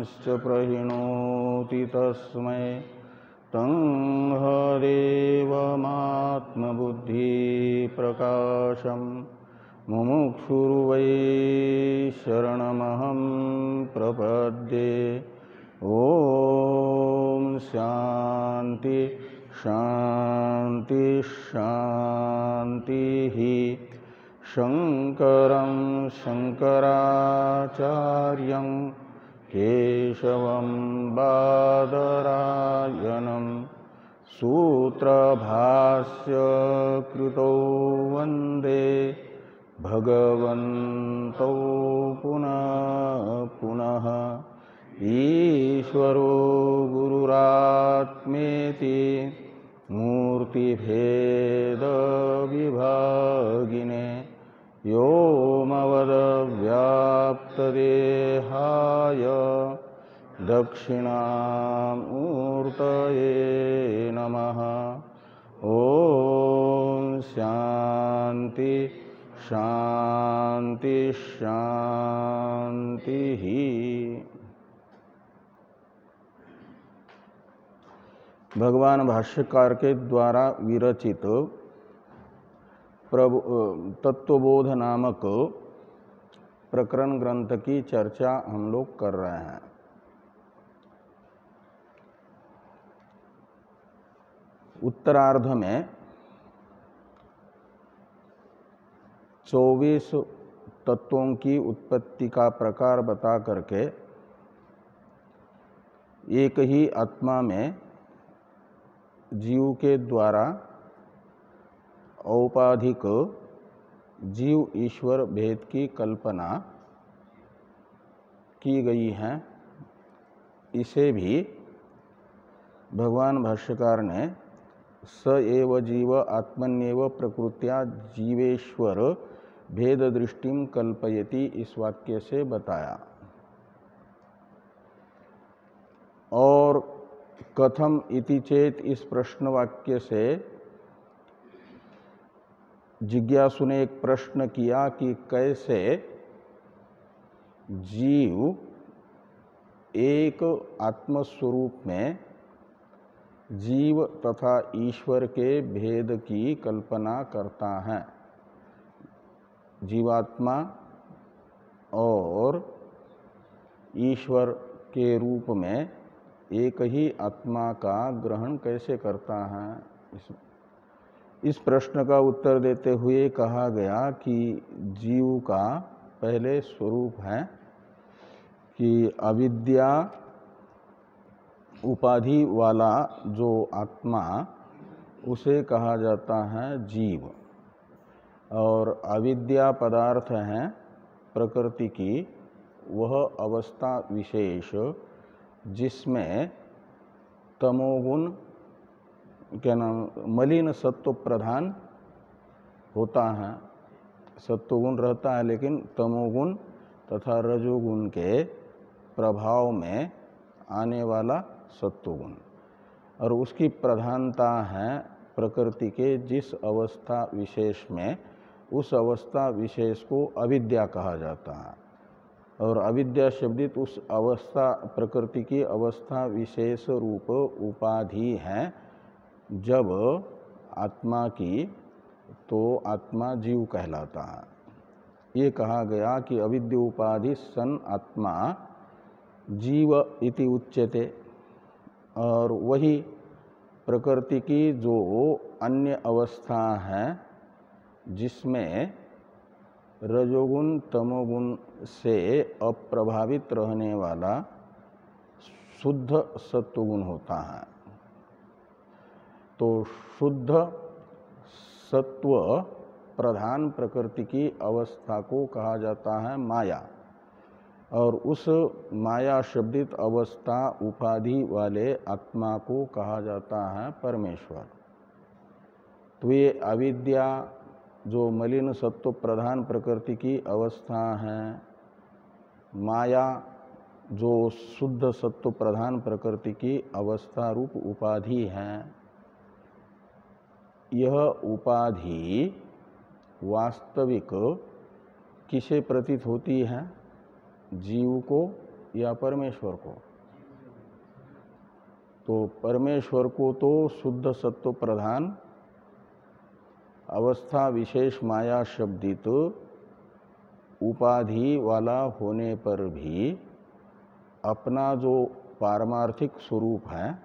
पुमांश्च प्रहिणोति तस्मै तं हरेवमात्मबुद्धिप्रकाशं मुमुक्षुर्वै शरणमहं प्रपद्ये। ॐ शान्ति शान्ति शान्तिः। शङ्करं शङ्कराचार्यं केशवं बादरायणं सूत्रभाष्य कृतौ वन्दे भगवन्तौ पुनः पुनः। ईश्वरो गुरुरात्मेति मूर्तिभेदविभागिने व्योमवद्व्याप्तदेहाय दक्षिणामूर्तये नमः। ॐ शान्ति शान्ति शान्तिः। भगवान भाष्यकार के द्वारा विरचित तत्वबोध नामक प्रकरण ग्रंथ की चर्चा हम लोग कर रहे हैं। उत्तरार्ध में 24 तत्वों की उत्पत्ति का प्रकार बता करके एक ही आत्मा में जीव के द्वारा औपाधिक जीव ईश्वर भेद की कल्पना की गई है। इसे भी भगवान भाष्यकार ने स एव जीव आत्मन्येव प्रकृत्या जीवेश्वर भेद दृष्टिम कल्पयति इस वाक्य से बताया। और कथम इति चेत इस प्रश्न वाक्य से जिज्ञासु ने एक प्रश्न किया कि कैसे जीव एक आत्मस्वरूप में जीव तथा ईश्वर के भेद की कल्पना करता है। जीवात्मा और ईश्वर के रूप में एक ही आत्मा का ग्रहण कैसे करता है। इस प्रश्न का उत्तर देते हुए कहा गया कि जीव का पहले स्वरूप है कि अविद्या उपाधि वाला जो आत्मा उसे कहा जाता है जीव। और अविद्या पदार्थ है प्रकृति की वह अवस्था विशेष जिसमें तमोगुण क्या नाम मलिन सत्व प्रधान होता है। सत्वगुण रहता है लेकिन तमोगुण तथा रजोगुण के प्रभाव में आने वाला सत्वगुण, और उसकी प्रधानता है प्रकृति के जिस अवस्था विशेष में, उस अवस्था विशेष को अविद्या कहा जाता है। और अविद्या शब्दित उस अवस्था प्रकृति की अवस्था विशेष रूप उपाधि है जब आत्मा की, तो आत्मा जीव कहलाता है। ये कहा गया कि अविद्या उपाधि सन आत्मा जीव इति उच्यते। और वही प्रकृति की जो अन्य अवस्था है जिसमें रजोगुण तमोगुण से अप्रभावित रहने वाला शुद्ध सत्वगुण होता है। तो शुद्ध सत्व प्रधान प्रकृति की अवस्था को कहा जाता है माया। और उस माया शब्दित अवस्था उपाधि वाले आत्मा को कहा जाता है परमेश्वर। तो ये अविद्या जो मलिन सत्व प्रधान प्रकृति की अवस्था है, माया जो शुद्ध सत्व प्रधान प्रकृति की अवस्था रूप उपाधि है, यह उपाधि वास्तविक किसे प्रतीत होती है? जीव को या परमेश्वर को? तो परमेश्वर को तो शुद्ध सत्व प्रधान अवस्था विशेष माया शब्दित उपाधि वाला होने पर भी अपना जो पारमार्थिक स्वरूप है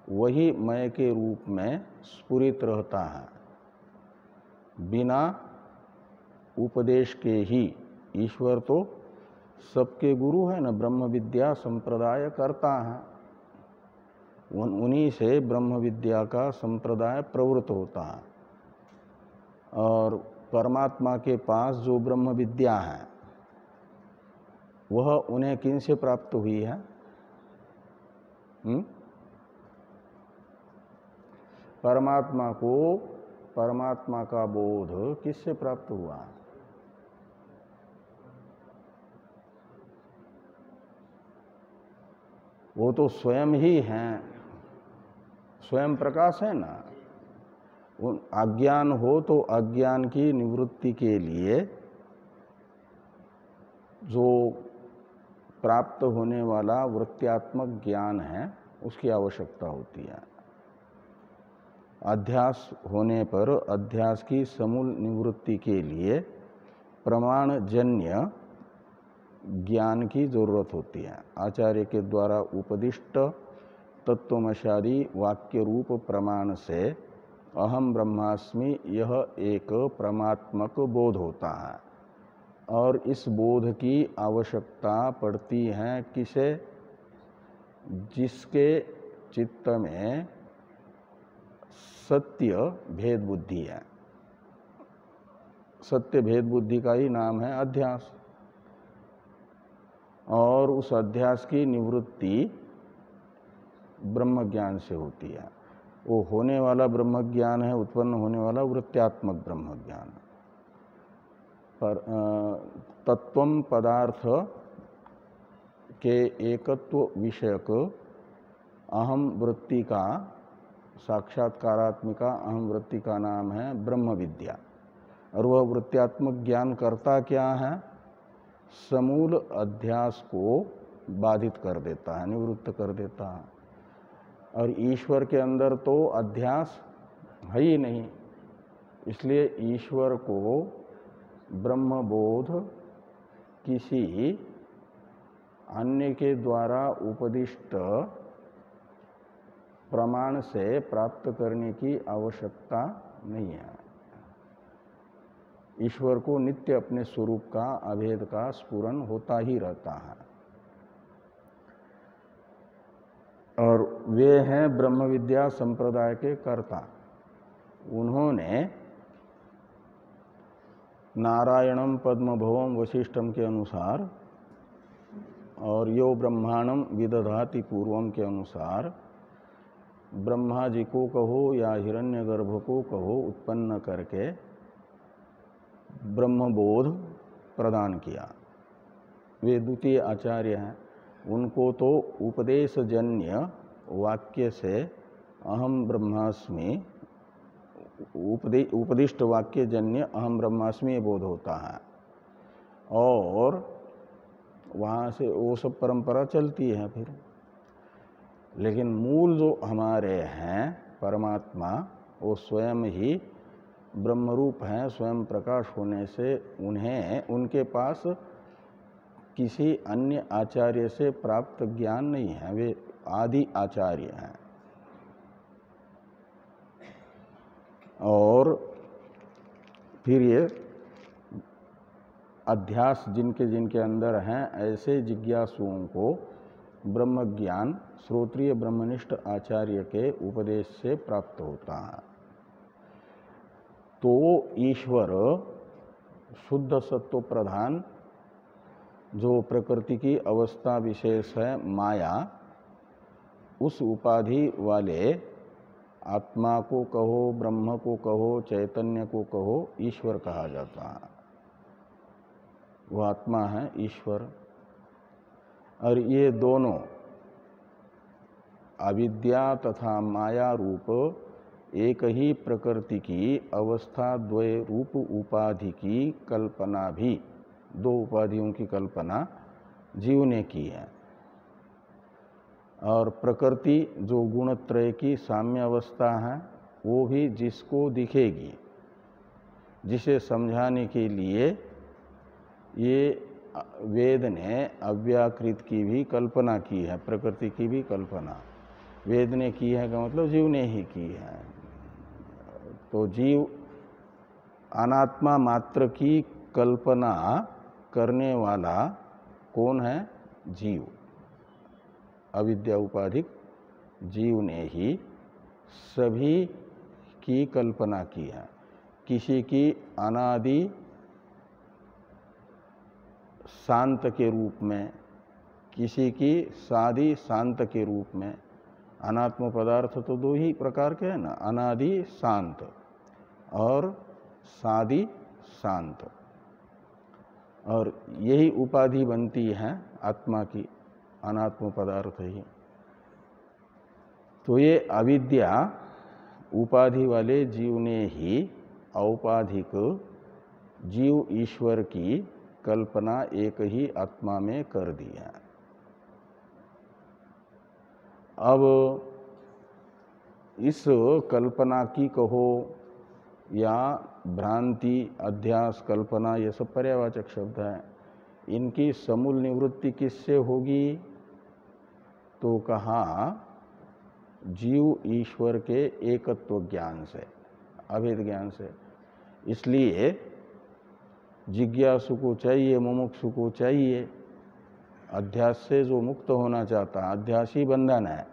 वही मय के रूप में स्फुरित रहता है, बिना उपदेश के ही। ईश्वर तो सबके गुरु है न, ब्रह्म विद्या संप्रदाय करता है, उन्हीं से ब्रह्म विद्या का संप्रदाय प्रवृत्त होता है। और परमात्मा के पास जो ब्रह्म विद्या है वह उन्हें किन से प्राप्त हुई है? परमात्मा को, परमात्मा का बोध किससे प्राप्त हुआ? वो तो स्वयं ही हैं, स्वयं प्रकाश है ना। अज्ञान हो तो अज्ञान की निवृत्ति के लिए जो प्राप्त होने वाला वृत्त्यात्मक ज्ञान है उसकी आवश्यकता होती है। अध्यास होने पर अध्यास की समूल निवृत्ति के लिए प्रमाणजन्य ज्ञान की जरूरत होती है। आचार्य के द्वारा उपदिष्ट तत्वमशादी वाक्य रूप प्रमाण से अहम ब्रह्मास्मि यह एक परमात्मक बोध होता है। और इस बोध की आवश्यकता पड़ती है किसे? जिसके चित्त में सत्य भेद बुद्धि है। सत्य भेद बुद्धि का ही नाम है अध्यास। और उस अध्यास की निवृत्ति ब्रह्म ज्ञान से होती है। वो होने वाला ब्रह्म ज्ञान है, उत्पन्न होने वाला वृत्त्यात्मक ब्रह्म ज्ञान। पर तत्वम पदार्थ के एकत्व विषयक अहम वृत्ति का, साक्षात्कारात्मिका अहम वृत्ति का नाम है ब्रह्म विद्या। और वह वृत्त्यात्मक ज्ञान करता क्या है? समूल अध्यास को बाधित कर देता है, निवृत्त कर देता है। और ईश्वर के अंदर तो अध्यास है ही नहीं, इसलिए ईश्वर को ब्रह्मबोध किसी अन्य के द्वारा उपदिष्ट प्रमाण से प्राप्त करने की आवश्यकता नहीं है। ईश्वर को नित्य अपने स्वरूप का, अभेद का स्फुरन होता ही रहता है। और वे हैं ब्रह्म विद्या संप्रदाय के कर्ता। उन्होंने नारायणम पद्मभवम वशिष्ठम के अनुसार और यो ब्रह्मांडम विदधाति पूर्वम के अनुसार ब्रह्मा जी को कहो या हिरण्यगर्भ को कहो उत्पन्न करके ब्रह्मबोध प्रदान किया। वे द्वितीय आचार्य हैं। उनको तो उपदेशजन्य वाक्य से अहम ब्रह्मास्मि, उपदिष्ट वाक्य जन्य अहम ब्रह्मास्मि बोध होता है। और वहाँ से वो सब परंपरा चलती है फिर। लेकिन मूल जो हमारे हैं परमात्मा, वो स्वयं ही ब्रह्मरूप हैं। स्वयं प्रकाश होने से उन्हें, उनके पास किसी अन्य आचार्य से प्राप्त ज्ञान नहीं है। वे आदि आचार्य हैं। और फिर ये अध्यास जिनके जिनके अंदर हैं, ऐसे जिज्ञासुओं को ब्रह्म ज्ञान श्रोत्रिय ब्रह्मनिष्ठ आचार्य के उपदेश से प्राप्त होता है। तो ईश्वर शुद्ध सत्व प्रधान जो प्रकृति की अवस्था विशेष है माया, उस उपाधि वाले आत्मा को कहो, ब्रह्म को कहो, चैतन्य को कहो, ईश्वर कहा जाता है। वह आत्मा है ईश्वर। और ये दोनों अविद्या तथा माया रूप एक ही प्रकृति की अवस्था द्वय रूप उपाधि की कल्पना भी, दो उपाधियों की कल्पना जीव ने की है। और प्रकृति जो गुणत्रय की साम्य अवस्था है वो भी जिसको दिखेगी, जिसे समझाने के लिए ये वेद ने अव्याकृत की भी कल्पना की है, प्रकृति की भी कल्पना वेद ने की है का मतलब जीव ने ही की है। तो जीव अनात्मा मात्र की कल्पना करने वाला कौन है? जीव। अविद्या उपाधिक जीव ने ही सभी की कल्पना की है। किसी की अनादि शांत के रूप में, किसी की सादि शांत के रूप में। अनात्म पदार्थ तो दो ही प्रकार के हैं ना, अनादि शांत और सादि शांत। और यही उपाधि बनती है आत्मा की, अनात्म पदार्थ ही। तो ये अविद्या उपाधि वाले जीव ने ही औपाधिक जीव ईश्वर की कल्पना एक ही आत्मा में कर दी है। अब इस कल्पना की कहो या भ्रांति, अध्यास, कल्पना, ये सब पर्यावाचक शब्द हैं। इनकी समूल निवृत्ति किससे होगी? तो कहा जीव ईश्वर के एकत्व ज्ञान से, अभेद ज्ञान से। इसलिए जिज्ञासु को चाहिए, मुमुक्षु को चाहिए, अध्यास से जो मुक्त होना चाहता है, अध्यास ही बंधन है,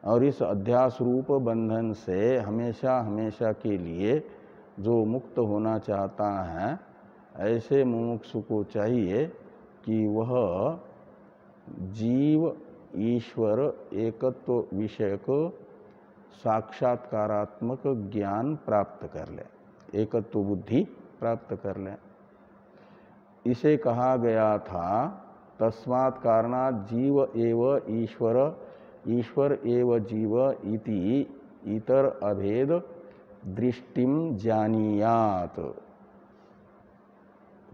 और इस अध्यास रूप बंधन से हमेशा हमेशा के लिए जो मुक्त होना चाहता है, ऐसे मुमुक्षु को चाहिए कि वह जीव ईश्वर एकत्व विषयक साक्षात्कारात्मक ज्ञान प्राप्त कर ले, एकत्व बुद्धि प्राप्त कर ले। इसे कहा गया था तस्मात् कारणात् जीव एव ईश्वर, ईश्वर एव जीव इति इतर अभेद दृष्टिम जानीयात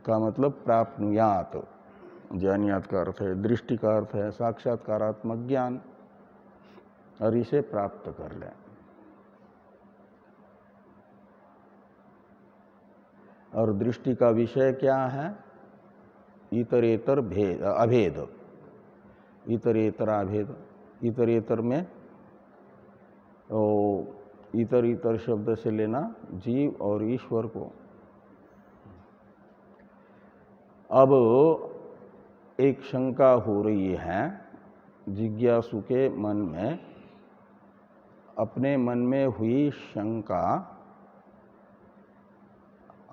का मतलब प्राप्नुयात। जानियात का अर्थ है, दृष्टि का अर्थ है साक्षात्कारात्मक ज्ञान, और इसे प्राप्त कर लें। और दृष्टि का विषय क्या है? इतरेतर भेद, अभेद, इतरेतराभेद। इतरेतर में इतर इतर शब्द से लेना जीव और ईश्वर को। अब एक शंका हो रही है जिज्ञासु के मन में। अपने मन में हुई शंका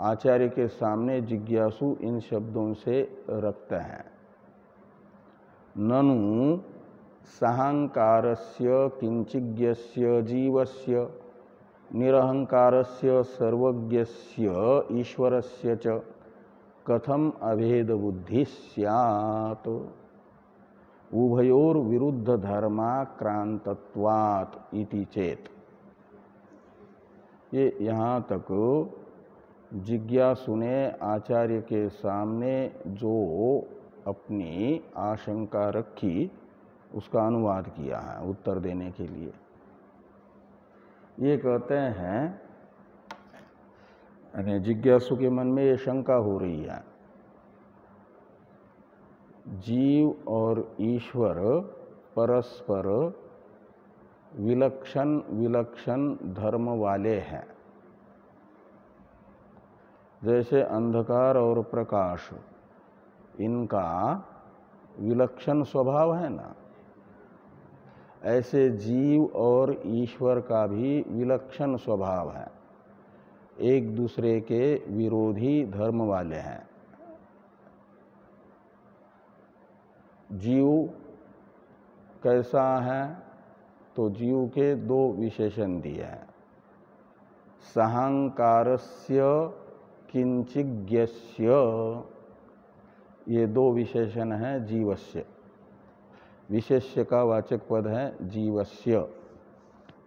आचार्य के सामने जिज्ञासु इन शब्दों से रखते हैं। ननु साहंकारस्य किंचिज्ञस्य जीवस्य निरहंकारस्य सर्वज्ञस्य ईश्वरस्य च कथम अभेद बुद्धि स्यात् उभयोर विरुद्ध धर्माक्रांतत्वात् इति चेत। ये यहाँ तक जिज्ञासु ने आचार्य के सामने जो अपनी आशंका रखी उसका अनुवाद किया है उत्तर देने के लिए। ये कहते हैं, यानी जिज्ञासु के मन में ये शंका हो रही है, जीव और ईश्वर परस्पर विलक्षण विलक्षण धर्म वाले हैं। जैसे अंधकार और प्रकाश, इनका विलक्षण स्वभाव है ना, ऐसे जीव और ईश्वर का भी विलक्षण स्वभाव है, एक दूसरे के विरोधी धर्म वाले हैं। जीव कैसा है? तो जीव के दो विशेषण दिए हैं। साहंकारस्य किंचिज्ञस्य, ये दो विशेषण हैं जीवस्य। विशेष्य का वाचक पद है जीवस्य,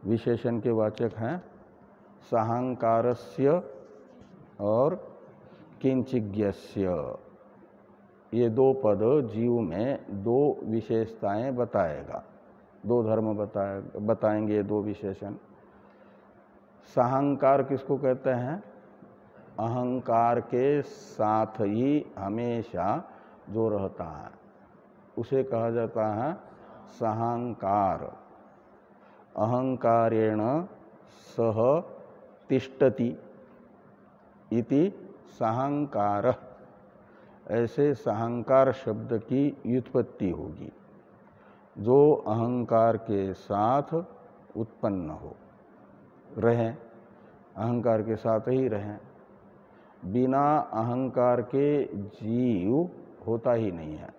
विशेषण के वाचक हैं साहंकारस्य और किंचिज्ञस्य। ये दो पद जीव में दो विशेषताएं बताएगा, दो धर्म बताएंगे, दो विशेषण। साहंकार किसको कहते हैं? अहंकार के साथ ही हमेशा जो रहता है उसे कहा जाता है साहंकार। अहंकारेण सह तिष्ठति इति साहंकार। ऐसे साहंकार शब्द की व्युत्पत्ति होगी, जो अहंकार के साथ उत्पन्न हो, रहे, अहंकार के साथ ही रहें। बिना अहंकार के जीव होता ही नहीं है।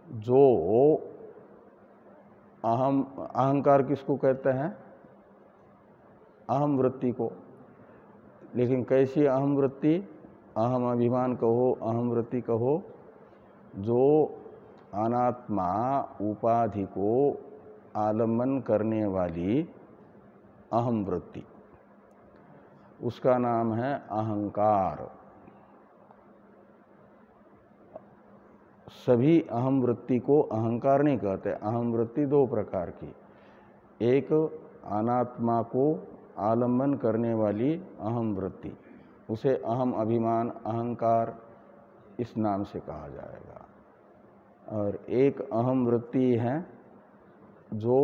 जो अहंकार किसको कहते हैं? अहम वृत्ति को। लेकिन कैसी अहम वृत्ति? अहम अभिमान कहो, अहम वृत्ति कहो, जो अनात्मा उपाधि को आलम्बन करने वाली अहम वृत्ति, उसका नाम है अहंकार। सभी अहम वृत्ति को अहंकार नहीं कहते। अहम वृत्ति दो प्रकार की, एक अनात्मा को आलम्बन करने वाली अहम वृत्ति, उसे अहम अभिमान, अहंकार इस नाम से कहा जाएगा। और एक अहम वृत्ति है जो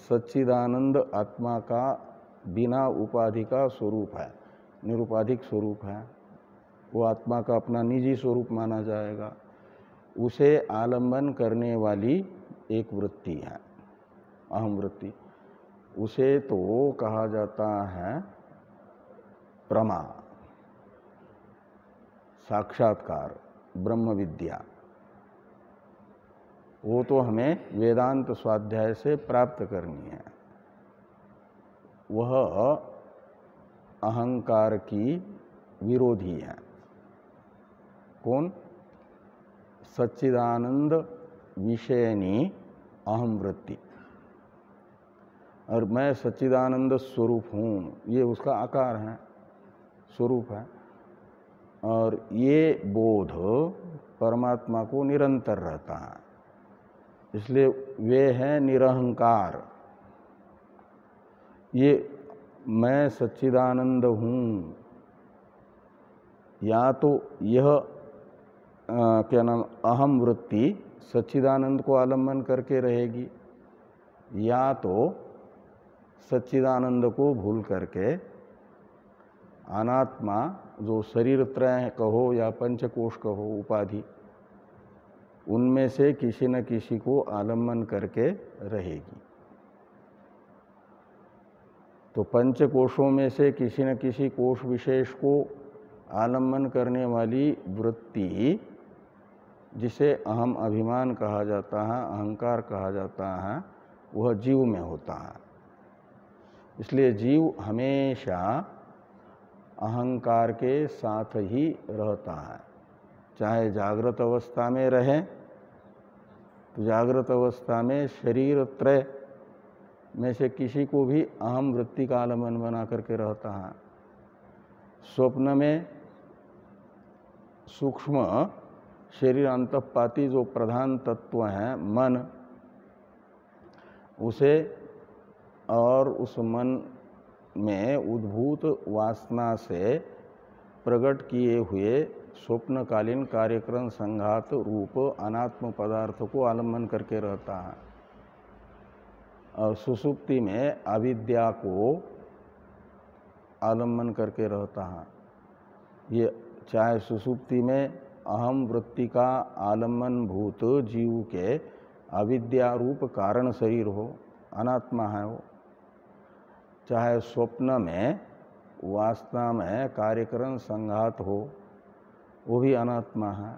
सच्चिदानंद आत्मा का बिना उपाधि का स्वरूप है, निरुपाधिक स्वरूप है, वो आत्मा का अपना निजी स्वरूप माना जाएगा। उसे आलम्बन करने वाली एक वृत्ति है अहम वृत्ति। उसे तो कहा जाता है प्रमा, साक्षात्कार, ब्रह्म विद्या। वो तो हमें वेदांत स्वाध्याय से प्राप्त करनी है। वह अहंकार की विरोधी है। कौन? सच्चिदानंद विषयनी अहम वृत्ति। और मैं सच्चिदानंद स्वरूप हूँ, ये उसका आकार है, स्वरूप है। और ये बोध परमात्मा को निरंतर रहता है, इसलिए वे हैं निरहंकार। ये मैं सच्चिदानंद हूँ, या तो यह क्या नाम अहम वृत्ति सच्चिदानंद को आलम्बन करके रहेगी, या तो सच्चिदानंद को भूल करके अनात्मा, जो शरीर त्रय कहो या पंचकोश कहो उपाधि, उनमें से किसी न किसी को आलम्बन करके रहेगी। तो पंचकोशों में से किसी न किसी कोश विशेष को आलम्बन करने वाली वृत्ति, जिसे अहम अभिमान कहा जाता है, अहंकार कहा जाता है, वह जीव में होता है। इसलिए जीव हमेशा अहंकार के साथ ही रहता है। चाहे जागृत अवस्था में रहे तो जागृत अवस्था में शरीर त्रय में से किसी को भी अहम वृत्ति का आलम्बन बना करके रहता है। स्वप्न में सूक्ष्म शरीर अंतःपाती जो प्रधान तत्व है मन, उसे और उस मन में उद्भूत वासना से प्रकट किए हुए स्वप्नकालीन कार्यक्रम संघात रूप अनात्म पदार्थ को आलम्बन करके रहता है। और सुषुप्ति में अविद्या को आलम्बन करके रहता है। ये चाहे सुषुप्ति में अहम वृत्ति का आलम्बन भूत जीव के अविद्या रूप कारण शरीर हो, अनात्मा है वो, चाहे स्वप्न में वासना में कार्यकरण संघात हो, वो भी अनात्मा है,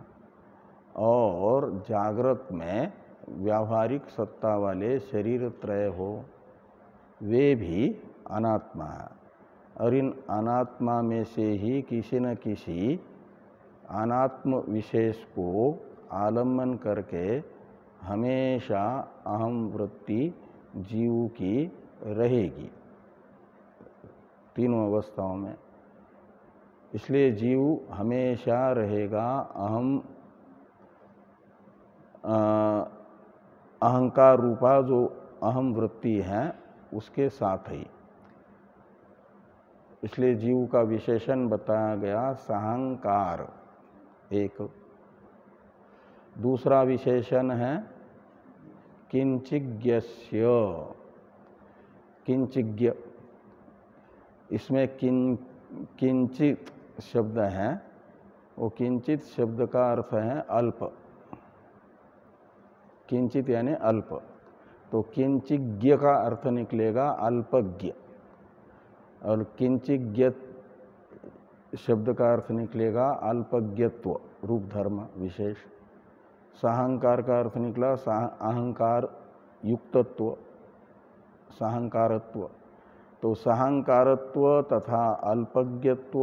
और जागृत में व्यावहारिक सत्ता वाले शरीर त्रय हो, वे भी अनात्मा है। और इन अनात्मा में से ही किसी न किसी अनात्म विशेष को आलम्बन करके हमेशा अहम वृत्ति जीव की रहेगी तीनों अवस्थाओं में। इसलिए जीव हमेशा रहेगा अहंकार रूपा जो अहम वृत्ति है उसके साथ ही। इसलिए जीव का विशेषण बताया गया साहंकार एक। दूसरा विशेषण है किंचिज्ञस्य। किंचिज्ञ, इसमें किंचित शब्द है, वो किंचित शब्द का अर्थ है अल्प। किंचित यानी अल्प, तो किंचिज्ञ का अर्थ निकलेगा अल्पज्ञ, और किंचिज्ञ शब्द का अर्थ निकलेगा अल्पज्ञत्व रूप धर्म विशेष। साहंकार का अर्थ निकला अहंकार युक्तत्व, साहंकारत्व। तो साहंकारत्व तथा अल्पज्ञत्व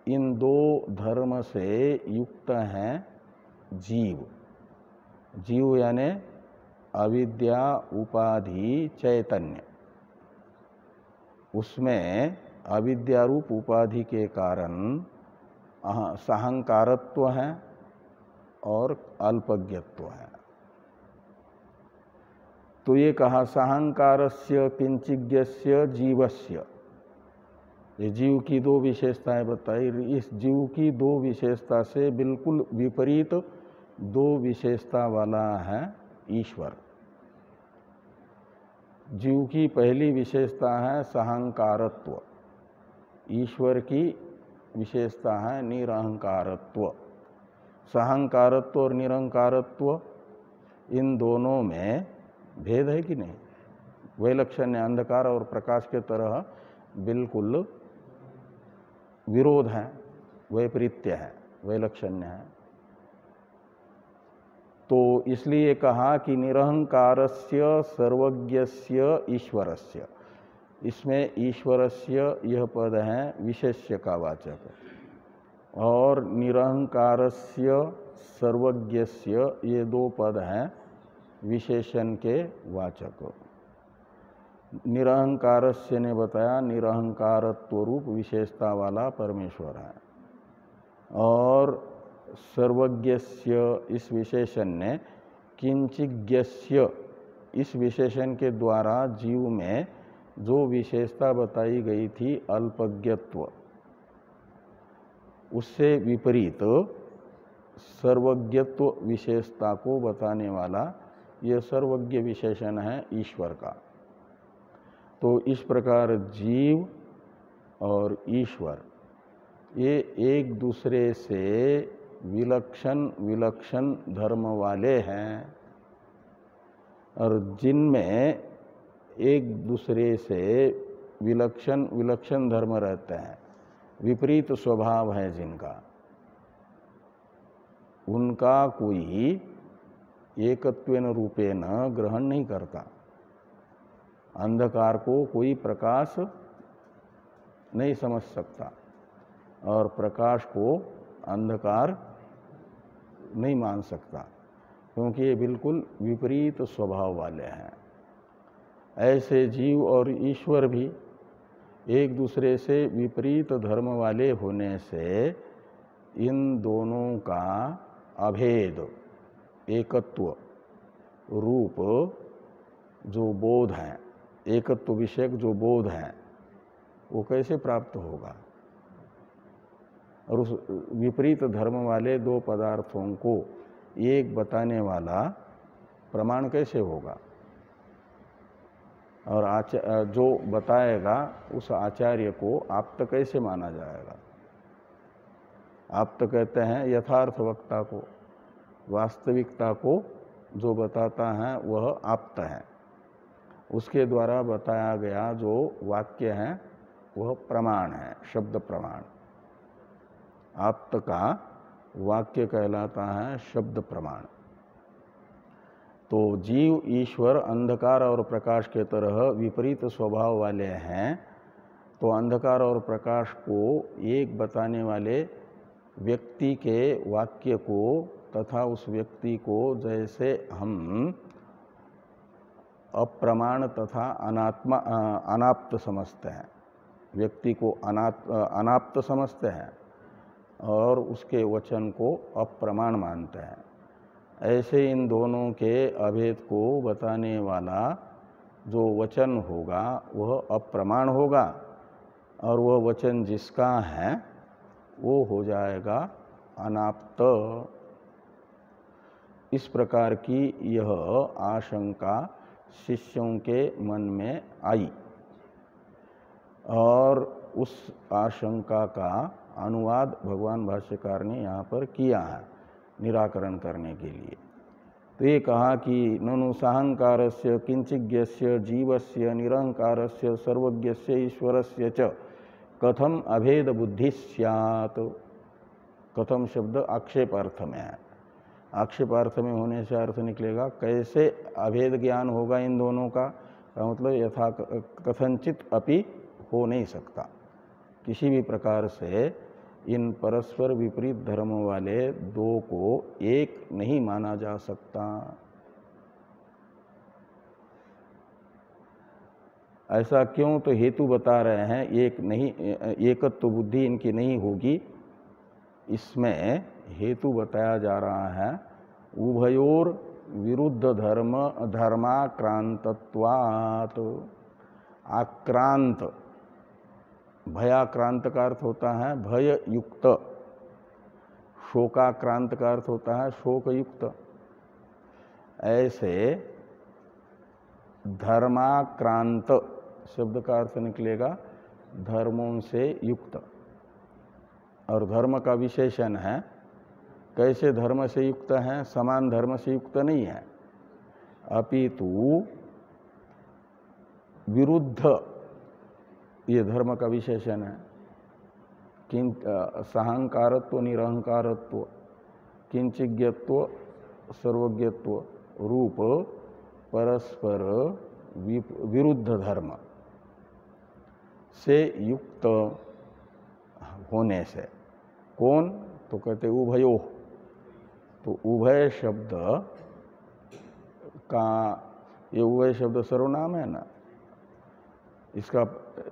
इन दो धर्म से युक्त है जीव। जीव यानी अविद्या उपाधि चैतन्य, उसमें अविद्यारूप उपाधि के कारण साहंकारत्व है और अल्पज्ञत्व है। तो ये कहा साहंकारस्य किंचिज्ञस्य जीवस्य, ये जीव की दो विशेषताएं बताई। इस जीव की दो विशेषता से बिल्कुल विपरीत दो विशेषता वाला है ईश्वर। जीव की पहली विशेषता है साहंकारत्व, ईश्वर की विशेषता है निरहंकारत्व। साहंकारत्व और निरहंकारत्व इन दोनों में भेद है कि नहीं? वैलक्षण्य अंधकार और प्रकाश के तरह बिल्कुल विरोध है, वैपरीत्य है, वैलक्षण्य है। तो इसलिए कहा कि निरहंकारस्य सर्वज्ञस्य ईश्वरस्य, इसमें ईश्वरस्य यह पद है विशेष्य का वाचक, और निरहंकारस्य सर्वज्ञस्य ये दो पद हैं विशेषण के वाचक। निरहंकारस्य ने बताया निरहंकारत्व रूप विशेषता वाला परमेश्वर है, और सर्वज्ञस्य इस विशेषण ने किंचिज्ञस्य इस विशेषण के द्वारा जीव में जो विशेषता बताई गई थी अल्पज्ञत्व, उससे विपरीत सर्वज्ञत्व विशेषता को बताने वाला यह सर्वज्ञ विशेषण है ईश्वर का। तो इस प्रकार जीव और ईश्वर ये एक दूसरे से विलक्षण विलक्षण धर्म वाले हैं, और जिनमें एक दूसरे से विलक्षण विलक्षण धर्म रहते हैं, विपरीत स्वभाव है जिनका, उनका कोई एकत्वेन रूपेण ग्रहण नहीं करता। अंधकार को कोई प्रकाश नहीं समझ सकता, और प्रकाश को अंधकार नहीं मान सकता, क्योंकि ये बिल्कुल विपरीत स्वभाव वाले हैं। ऐसे जीव और ईश्वर भी एक दूसरे से विपरीत धर्म वाले होने से इन दोनों का अभेद एकत्व रूप जो बोध है, एकत्व विषयक जो बोध है, वो कैसे प्राप्त होगा? और उस विपरीत धर्म वाले दो पदार्थों को एक बताने वाला प्रमाण कैसे होगा? और जो बताएगा उस आचार्य को आप्त कैसे माना जाएगा? आप्त कहते हैं यथार्थ वक्ता को, वास्तविकता को जो बताता है वह आप्त है। उसके द्वारा बताया गया जो वाक्य है वह प्रमाण है, शब्द प्रमाण। आप्त का वाक्य कहलाता है शब्द प्रमाण। तो जीव ईश्वर अंधकार और प्रकाश के तरह विपरीत स्वभाव वाले हैं, तो अंधकार और प्रकाश को एक बताने वाले व्यक्ति के वाक्य को तथा उस व्यक्ति को जैसे हम अप्रमाण तथा अनाप्त समझते हैं, व्यक्ति को अनाप्त समझते हैं और उसके वचन को अप्रमाण मानते हैं। ऐसे इन दोनों के अभेद को बताने वाला जो वचन होगा वह अप्रमाण होगा और वह वचन जिसका है वो हो जाएगा अनाप्त। इस प्रकार की यह आशंका शिष्यों के मन में आई और उस आशंका का अनुवाद भगवान भाष्यकार ने यहाँ पर किया है निराकरण करने के लिए। तो ये कहा कि ननु साहंकारस्य किंचिज्ञस्य जीवस्य निरहंकारस्य सर्वज्ञस्य ईश्वरस्य च कथम अभेद बुद्धि स्यात्। कथम शब्द आक्षेपार्थ में है। आक्षेपार्थ में होने से अर्थ निकलेगा कैसे अभेद ज्ञान होगा इन दोनों का मतलब यथा कथनचित अपि हो नहीं सकता। किसी भी प्रकार से इन परस्पर विपरीत धर्म वाले दो को एक नहीं माना जा सकता। ऐसा क्यों? तो हेतु बता रहे हैं एक नहीं, एकत्व बुद्धि इनकी नहीं होगी। इसमें हेतु बताया जा रहा है उभयोर विरुद्ध धर्माक्रांतत्वात्। आक्रांत भयाक्रांत का अर्थ होता है भय युक्त, शोकाक्रांत का अर्थ होता है शोक युक्त। ऐसे धर्माक्रांत शब्द का अर्थ निकलेगा धर्मों से युक्त और धर्म का विशेषण है। कैसे धर्म से युक्त है? समान धर्म से युक्त नहीं है, अपितु विरुद्ध ये धर्म का विशेषण है। साहंकारत्व निरहंकारत्व किंचिज्ञत्व सर्वज्ञत्व रूप परस्पर विरुद्ध धर्म से युक्त होने से। कौन? तो कहते उभयो। तो उभय शब्द का ये उभय शब्द सर्वनाम है ना, इसका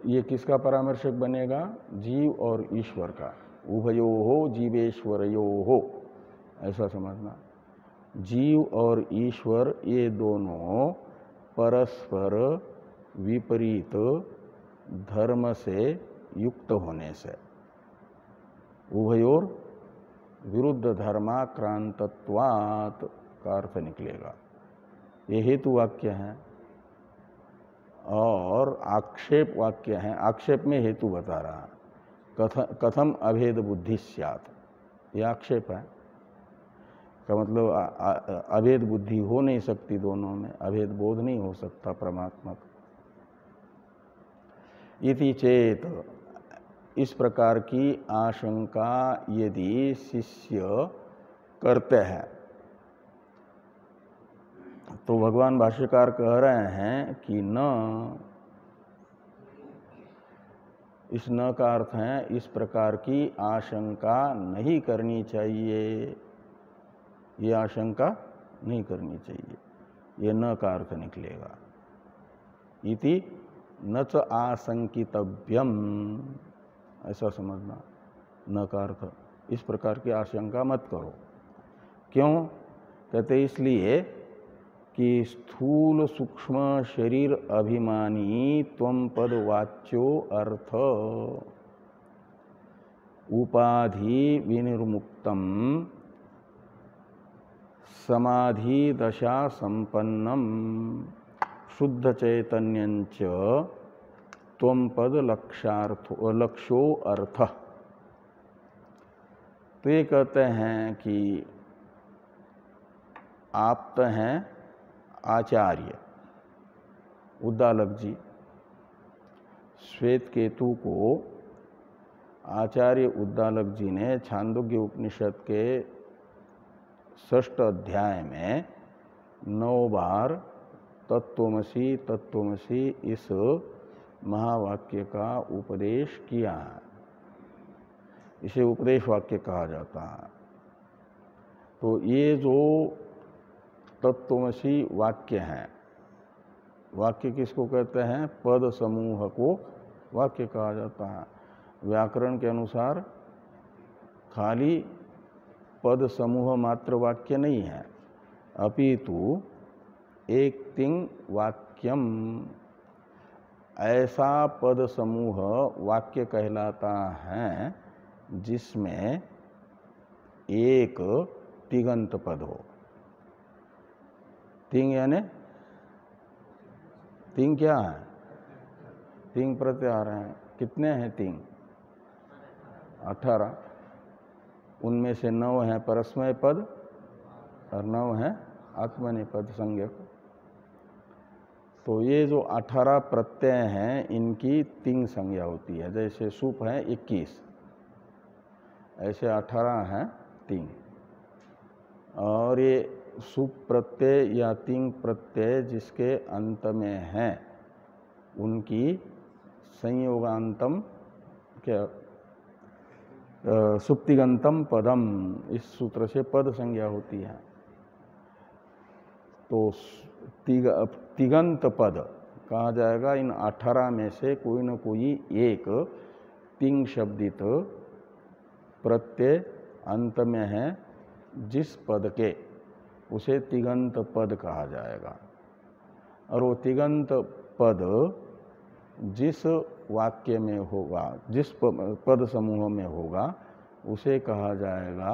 ये किसका परामर्शक बनेगा? जीव और ईश्वर का। उभयो हो जीवेश्वरयो हो, ऐसा समझना। जीव और ईश्वर ये दोनों परस्पर विपरीत धर्म से युक्त होने से उभयोर विरुद्ध धर्माक्रांतत्वात् का अर्थ निकलेगा। ये हेतु वाक्य है और आक्षेप वाक्य है। आक्षेप में हेतु बता रहा है कथम अभेद बुद्धि स्यात्। यह आक्षेप है का मतलब अभेद बुद्धि हो नहीं सकती, दोनों में अभेद बोध नहीं हो सकता परमात्मा का। इति चेत, इस प्रकार की आशंका यदि शिष्य करते हैं तो भगवान भाष्यकार कह रहे हैं कि न, इस न का अर्थ है इस प्रकार की आशंका नहीं करनी चाहिए। ये आशंका नहीं करनी चाहिए, ये न का अर्थ निकलेगा। इति न च आशंकितव्यम, ऐसा समझना। न का अर्थ इस प्रकार की आशंका मत करो। क्यों? कहते इसलिए कि स्थूल सूक्ष्म शरीर अभिमानी त्वम पद वाच्यो अर्थ उपाधि विनिर्मुक्तम समाधि दशा संपन्नम शुद्ध चैतन्यंच त्वम पद लक्ष्यो अर्थ। तो ये कहते हैं कि आप तो हैं आचार्य उद्दालक जी। श्वेत केतु को आचार्य उद्दालक जी ने छांदोग्य उपनिषद के 6ठ अध्याय में 9 बार तत्त्वमसि तत्त्वमसि इस महावाक्य का उपदेश किया है। इसे उपदेश वाक्य कहा जाता है। तो ये जो तत्त्वमसि वाक्य हैं, वाक्य किसको कहते हैं? पद समूह को वाक्य कहा जाता है। व्याकरण के अनुसार खाली पद समूह मात्र वाक्य नहीं है, अपितु एक तिंग वाक्यम, ऐसा पद समूह वाक्य कहलाता है जिसमें एक तिगंत पद हो। तिंग यानी तिंग क्या है? तिंग प्रत्याहार हैं। कितने हैं तिंग? 18। उनमें से 9 हैं परस्मय पद और 9 हैं आत्मनेपद संज्ञक। तो ये जो 18 प्रत्यय हैं इनकी तिंग संज्ञा होती है। जैसे सुप है 21, ऐसे 18 हैं तिंग। और ये सुप प्रत्यय या तिंग प्रत्यय जिसके अंत में हैं उनकी संयोगांतम क्या सुप्तिगंतम पदम, इस सूत्र से पद संज्ञा होती है। तो तिगंत पद कहा जाएगा इन 18 में से कोई न कोई एक तिंग शब्दित प्रत्यय अंत में है जिस पद के, उसे तिगंत पद कहा जाएगा। और वो तिगंत पद जिस वाक्य में होगा, जिस पद समूह में होगा, उसे कहा जाएगा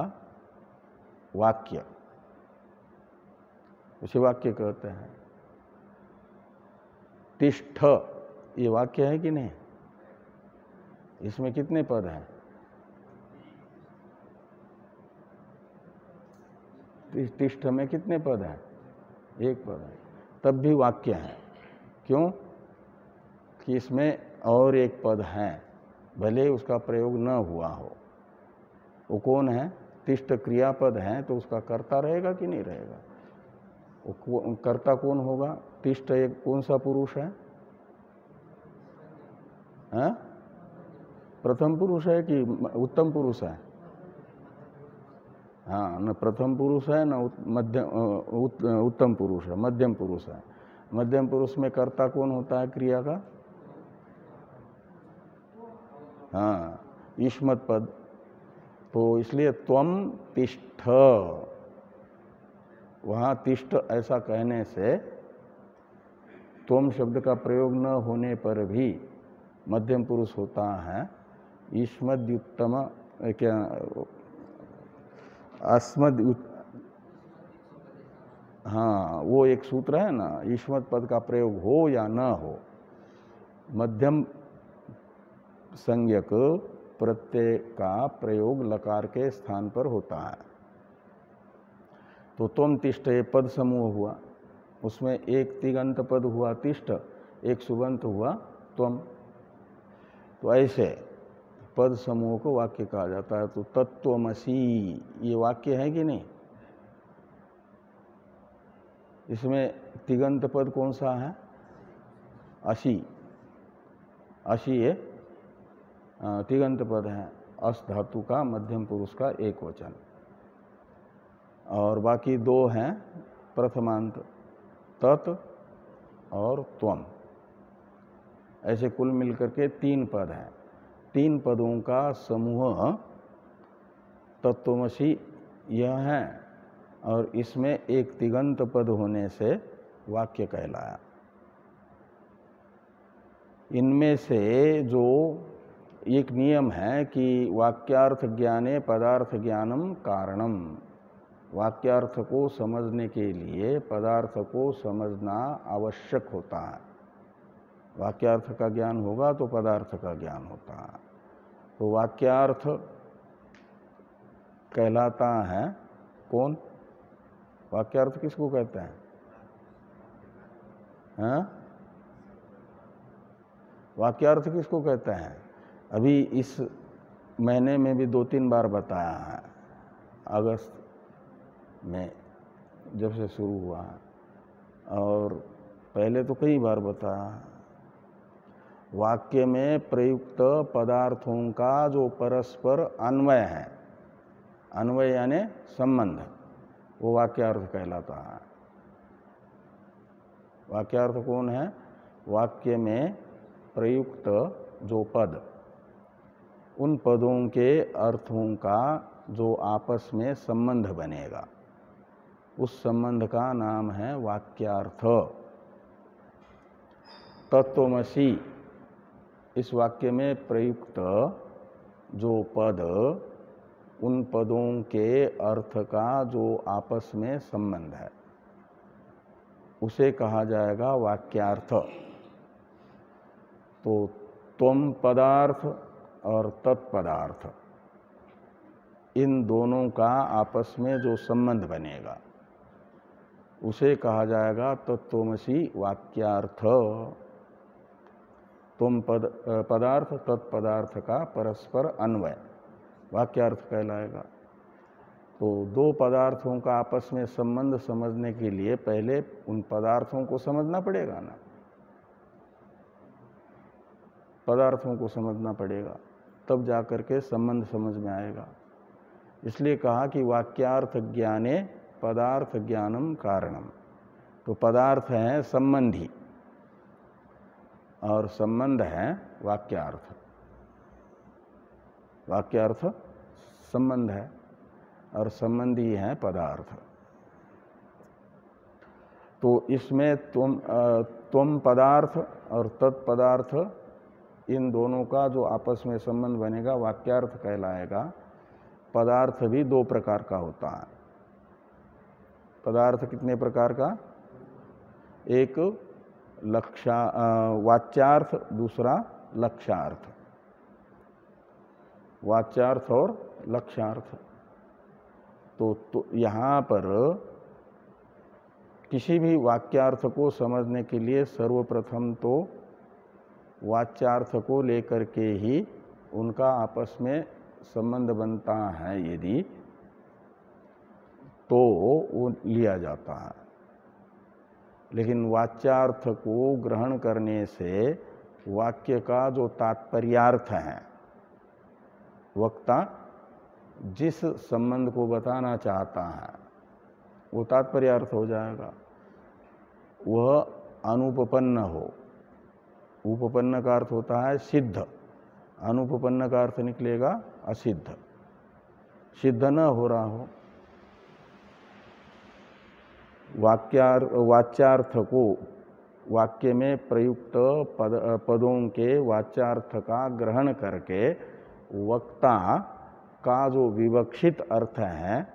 वाक्य। उसे वाक्य कहते हैं। तिष्ठ ये वाक्य है कि नहीं? इसमें कितने पद हैं? तिष्ठ में कितने पद हैं? एक पद है, तब भी वाक्य है। क्यों? कि इसमें और एक पद है, भले उसका प्रयोग न हुआ हो। वो कौन है? तिष्ठ क्रियापद है, तो उसका कर्ता रहेगा कि नहीं रहेगा? वो कर्ता कौन होगा? तिष्ठ एक कौन सा पुरुष है? हाँ? प्रथम पुरुष है कि उत्तम पुरुष है? हाँ, न प्रथम पुरुष है न उत्तम पुरुष है, मध्यम पुरुष है। मध्यम पुरुष में कर्ता कौन होता है क्रिया का? हाँ, ईष्मत पद। तो इसलिए त्वम तिष्ठ, वहाँ तिष्ठ ऐसा कहने से त्वम शब्द का प्रयोग न होने पर भी मध्यम पुरुष होता है। ईष्मद्युत्तम क्या अस्मद, हाँ वो एक सूत्र है ना, ईष्मत पद का प्रयोग हो या न हो, मध्यम संज्ञक प्रत्यय का प्रयोग लकार के स्थान पर होता है। तो त्वम तिष्ठ ये पद समूह हुआ, उसमें एक तिगंत पद हुआ तिष्ठ, एक सुबंत हुआ त्वम। तो ऐसे पद समूह को वाक्य कहा जाता है। तो तत्त्वमसि ये वाक्य है कि नहीं? इसमें तिगंत पद कौन सा है? असी। असी ये तिगंत पद है, अस धातु का मध्यम पुरुष का एक वचन। और बाकी 2 हैं प्रथमांत, तत् और त्वम। ऐसे कुल मिलकर के 3 पद हैं। 3 पदों का समूह तत्त्वमसि यह है, और इसमें एक तिगंत पद होने से वाक्य कहलाया। इनमें से जो एक नियम है कि वाक्यार्थ ज्ञाने पदार्थ ज्ञानम कारणम, वाक्यार्थ को समझने के लिए पदार्थ को समझना आवश्यक होता है। वाक्यार्थ का ज्ञान होगा तो पदार्थ का ज्ञान होता है। तो वाक्यार्थ कहलाता है कौन? वाक्यार्थ किसको कहते हैं? हाँ? वाक्यार्थ किसको कहते हैं? अभी इस महीने में भी 2-3 बार बताया है, अगस्त में जब से शुरू हुआ है, और पहले तो कई बार बताया। वाक्य में प्रयुक्त पदार्थों का जो परस्पर अन्वय है, अन्वय यानी संबंध, वो वाक्यार्थ कहलाता है। वाक्यार्थ कौन है? वाक्य में प्रयुक्त जो पद, उन पदों के अर्थों का जो आपस में संबंध बनेगा, उस संबंध का नाम है वाक्यार्थ। तत्त्वमसि इस वाक्य में प्रयुक्त जो पद, उन पदों के अर्थ का जो आपस में संबंध है, उसे कहा जाएगा वाक्यार्थ। तो त्वम पदार्थ और तत्पदार्थ, इन दोनों का आपस में जो संबंध बनेगा, उसे कहा जाएगा तत्त्वमसि वाक्यार्थ। त्वम पदार्थ तत्पदार्थ का परस्पर अन्वय वाक्यार्थ कहलाएगा। तो दो पदार्थों का आपस में संबंध समझने के लिए पहले उन पदार्थों को समझना पड़ेगा ना, पदार्थों को समझना पड़ेगा, तब जाकर के संबंध समझ में आएगा। इसलिए कहा कि वाक्यार्थ ज्ञाने पदार्थ ज्ञानम कारणम। तो पदार्थ हैं संबंधी और संबंध है वाक्यार्थ। वाक्यार्थ संबंध है और संबंधी है पदार्थ। तो इसमें त्वम पदार्थ और तत्पदार्थ, इन दोनों का जो आपस में संबंध बनेगा वाक्यार्थ कहलाएगा। पदार्थ भी दो प्रकार का होता है। पदार्थ कितने प्रकार का? एक वाच्यार्थ, दूसरा लक्ष्यार्थ। वाच्यार्थ और लक्ष्यार्थ। तो यहाँ पर किसी भी वाक्यार्थ को समझने के लिए सर्वप्रथम तो वाच्यार्थ को लेकर के ही उनका आपस में संबंध बनता है, यदि तो वो लिया जाता है। लेकिन वाच्यार्थ को ग्रहण करने से वाक्य का जो तात्पर्यार्थ है, वक्ता जिस संबंध को बताना चाहता है वो तात्पर्यार्थ हो जाएगा। वह अनुपपन्न हो। उपपन्न का अर्थ होता है सिद्ध, अनुपपन्न का अर्थ निकलेगा असिद्ध, सिद्ध न हो रहा हो। वाच्यार्थ को वाक्य में प्रयुक्त पदों के वाच्यार्थ का ग्रहण करके वक्ता का जो विवक्षित अर्थ है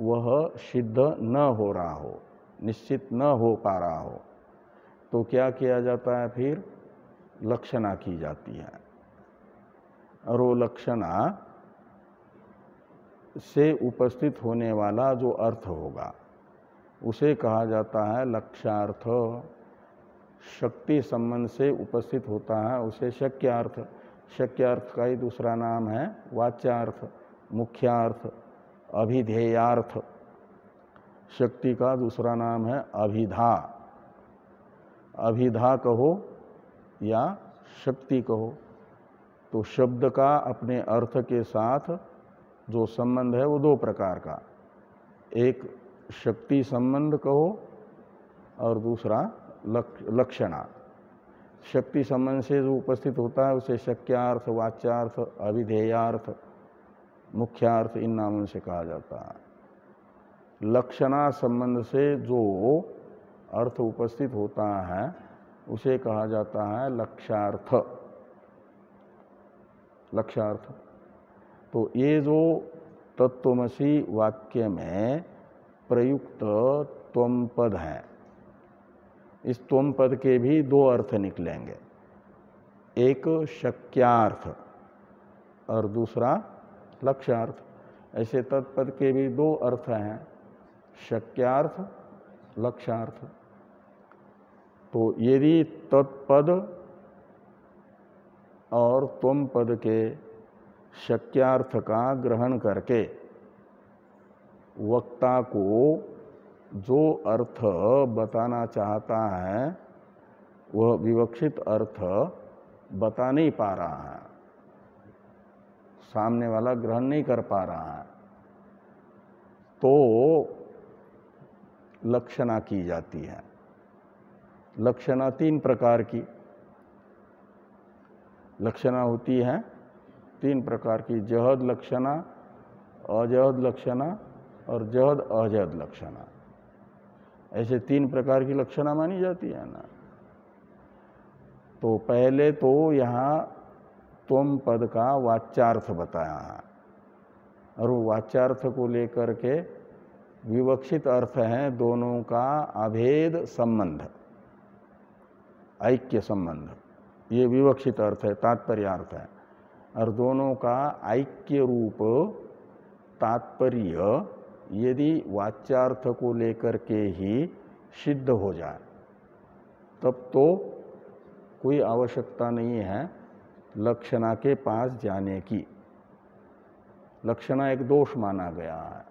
वह सिद्ध न हो रहा हो, निश्चित न हो पा रहा हो, तो क्या किया जाता है? फिर लक्षणा की जाती है। और वो लक्षणा से उपस्थित होने वाला जो अर्थ होगा उसे कहा जाता है लक्ष्यार्थ। शक्ति संबंध से उपस्थित होता है उसे शक्यार्थ। शक्यार्थ का ही दूसरा नाम है वाच्यार्थ, मुख्यार्थ, अभिधेयार्थ। शक्ति का दूसरा नाम है अभिधा। अभिधा कहो या शक्ति कहो। तो शब्द का अपने अर्थ के साथ जो संबंध है वो दो प्रकार का, एक शक्ति संबंध कहो और दूसरा लक्षणा। शक्ति संबंध से जो उपस्थित होता है उसे शक्यार्थ, वाच्यार्थ, अभिधेयार्थ, मुख्यार्थ, इन नामों से कहा जाता है। लक्षणा संबंध से जो अर्थ उपस्थित होता है उसे कहा जाता है लक्ष्यार्थ। लक्ष्यार्थ। तो ये जो तत्त्वमसि वाक्य में प्रयुक्त त्वम पद है, इस त्वम पद के भी दो अर्थ निकलेंगे, एक शक्यार्थ और दूसरा लक्ष्यार्थ। ऐसे तत्पद के भी दो अर्थ हैं, शक्यार्थ, लक्ष्यार्थ। तो यदि तत्पद और त्वम पद के शक्यार्थ का ग्रहण करके वक्ता को जो अर्थ बताना चाहता है वह विवक्षित अर्थ बता नहीं पा रहा है, सामने वाला ग्रहण नहीं कर पा रहा है, तो लक्षणा की जाती है। लक्षणा तीन प्रकार की। लक्षणा होती हैं 3 प्रकार की, जहद लक्षणा, अजहद लक्षणा और जहद अजहद लक्षणा। ऐसे 3 प्रकार की लक्षणा मानी जाती है ना। तो पहले तो यहाँ त्वम पद का वाच्यार्थ बताया है, और वो वाच्यार्थ को लेकर के विवक्षित अर्थ है दोनों का अभेद संबंध, ऐक्य संबंध, ये विवक्षित अर्थ है, तात्पर्यार्थ है। और दोनों का ऐक्य रूप तात्पर्य यदि वाच्यार्थ को लेकर के ही सिद्ध हो जाए तब तो कोई आवश्यकता नहीं है लक्षणा के पास जाने की। लक्षणा एक दोष माना गया है,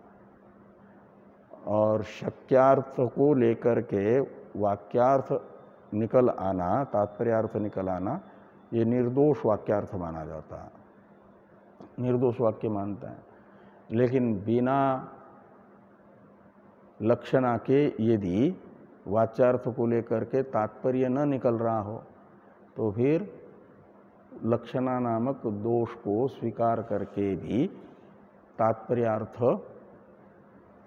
और शक्यार्थ को लेकर के वाक्यार्थ निकल आना, तात्पर्यार्थ निकल आना, ये निर्दोष वाक्यार्थ माना जाता है, निर्दोष वाक्य मानते हैं। लेकिन बिना लक्षणा के यदि वाच्यार्थ को लेकर के तात्पर्य न निकल रहा हो तो फिर लक्षणा नामक दोष को स्वीकार करके भी तात्पर्यार्थ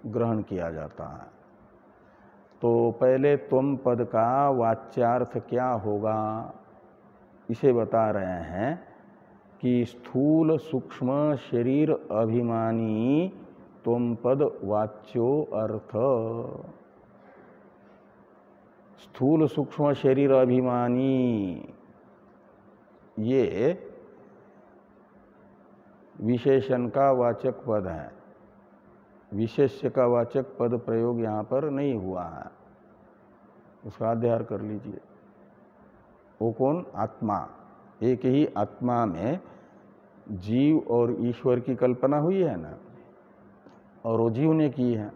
ग्रहण किया जाता है। तो पहले त्वम पद का वाच्यार्थ क्या होगा इसे बता रहे हैं कि स्थूल सूक्ष्म शरीर अभिमानी त्वम पद वाच्यो अर्थ। स्थूल सूक्ष्म शरीर अभिमानी ये विशेषण का वाचक पद है, विशेष्य का वाचक पद प्रयोग यहाँ पर नहीं हुआ है, उसका अध्ययन कर लीजिए। वो कौन? आत्मा। एक ही आत्मा में जीव और ईश्वर की कल्पना हुई है ना, और वो जीव ने की है,